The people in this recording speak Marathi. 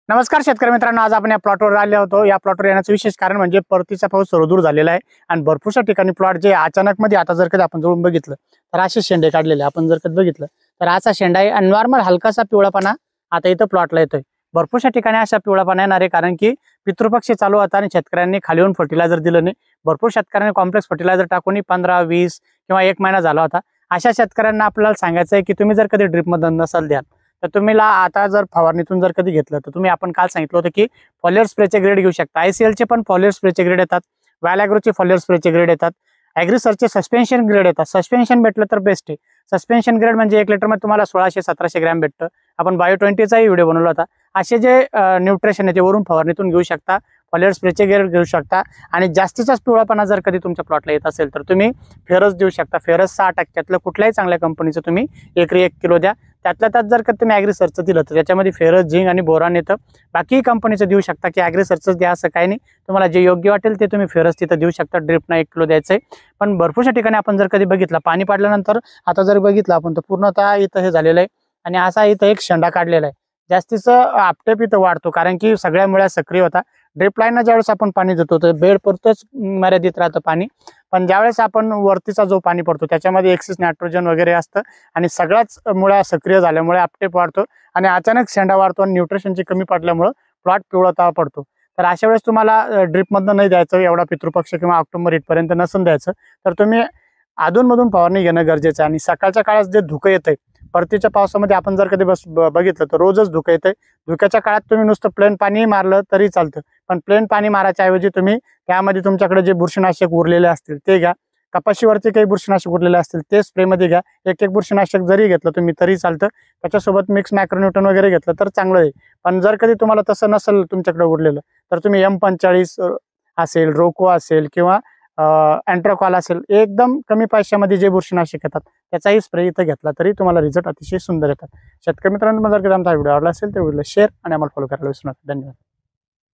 नमस्कार शेतकरी मित्रांनो, आज आपण या प्लॉटवर आले होतो। या प्लॉटवर येण्याचं विशेष कारण म्हणजे परतीचा पाऊस सर्वदूर झालेला आहे आणि भरपूरशा ठिकाणी प्लॉट जे अचानक मध्ये आता जर कधी आपण जवळून बघितलं तर असे शेंडे काढलेले आपण जर कधी बघितलं तर असा शेंडा आहे आणि नॉर्मल हलकासा पिवळापणा आता इथं प्लॉटला येतोय। भरपूरशा ठिकाणी अशा पिवळापणा येणार आहे कारण की पितृपक्ष चालू होता आणि शेतकऱ्यांनी खाली येऊन फर्टिलायझर दिलं नाही। भरपूर शेतकऱ्यांनी कॉम्प्लेक्स फर्टिलायझर टाकून 15-20 किंवा 1 महिना झाला होता। अशा शेतकऱ्यांना आपल्याला सांगायचं आहे की तुम्ही जर कधी ड्रिप मध्ये नसाल द्याल तर तुम्ही आता जर फवारणीतून जर कधी घेतलं तर तुम्ही आपण काल सांगितलं होतं की फॉलियर स्प्रेचे ग्रेड घेऊ शकता। ICL चे पण फॉलियर स्प्रेचे ग्रेड येतात, वॅलॅग्रोचे फॉलियर स्प्रेचे ग्रेड येतात, ॲग्रीसर्चचे सस्पेन्शन ग्रेड येतात। सस्पेन्शन भेटलं तर बेस्ट आहे। सस्पेन्शन ग्रेड म्हणजे 1 लिटर मध्ये तुम्हाला 1600-1700 ग्रॅम भेटतं। आपण बायो 20चाही व्हिडिओ बनवला होता। असे जे न्यूट्रिशन आहे ते वरून फवारणीतून घेऊ शकता, फॉलियर स्प्रेचे ग्रेड घेऊ शकता आणि जास्तीचाच पिवळापणा जर कधी तुमच्या प्लॉटला येत असेल तर तुम्ही फेरस देऊ शकता। फेरस 6% कुठल्याही चांगल्या कंपनीचं तुम्ही एकरी 1 किलो द्या। त्यातल्या त्यात जर का तुम्ही ॲग्रीसर्च दिलं तर त्याच्यामध्ये फेरस, झिंक आणि बोरान येतं। बाकी कंपनीचं देऊ शकता की ॲग्रीसर्चच द्या असं काही नाही, तुम्हाला जे योग्य वाटेल ते तुम्ही फेरस तिथं देऊ शकता। ड्रिपना 1 किलो द्यायचंय। पण भरपूरशा ठिकाणी आपण जर कधी बघितलं पाणी पाडल्यानंतर आता जर बघितलं आपण तर पूर्णतः इथं हे झालेलं आहे आणि असा इथं एक शेंडा काढलेला आहे। जास्तीचं आपटेप इथं वाढतो कारण की सगळ्या मुळ्या सक्रिय होता। ड्रिप लाईनला ज्यावेळेस आपण पाणी देतो तर बेड पुरतच मर्यादित राहतं पाणी, पण ज्यावेळेस आपण वरतीचा जो पाणी पडतो त्याच्यामध्ये एक्सिस नायट्रोजन वगैरे असतं आणि सगळ्याच मुळ्या सक्रिय झाल्यामुळे आपटेप वाढतो आणि अचानक शेंडा वाढतो आणि न्यूट्रिशनची कमी पडल्यामुळे प्लॉट पिवळता पडतो। तर अशा वेळेस तुम्हाला ड्रिपमधनं नाही द्यायचं, एवढा पितृपक्ष किंवा ऑक्टोबर इथपर्यंत नसून द्यायचं। तर तुम्ही अधूनमधून फवारणी घेणं गरजेचं आहे आणि सकाळच्या काळात जे धुकं येतंय परतीच्या पावसामध्ये आपण जर कधी बघितलं तर रोजच धुकं येतंय। धुक्याच्या काळात तुम्ही नुसतं प्लेन पाणी मारलं तरी चालतं, पण प्लेन पाणी मारायच्या ऐवजी तुम्ही त्यामध्ये तुमच्याकडे जे बुरशीनाशक उरलेले असतील ते घ्या। कपाशीवरती काही बुरशीनाशक उरलेले असतील ते स्प्रेमध्ये घ्या। एक बुरशीनाशक जरी घेतलं तुम्ही तरी चालतं, त्याच्यासोबत मिक्स मॅक्रोन्यूटन वगैरे घेतलं तर चांगलं आहे। पण जर कधी तुम्हाला तसं नसेल तुमच्याकडे उरलेलं तर तुम्ही M45 असेल, रोको असेल किंवा अँट्रोकॉल असेल, एकदम कमी पैशामध्ये जे बुरशीनाशक येतात त्याचाही स्प्रे इथं घेतला तरी तुम्हाला रिझल्ट अतिशय सुंदर येतात। शेतकरी मित्रांनो, जर कधी आमचा व्हिडिओ आवडला असेल तर व्हिडिओला शेअर आणि आम्हाला फॉलो करायला विसरू नका। धन्यवाद।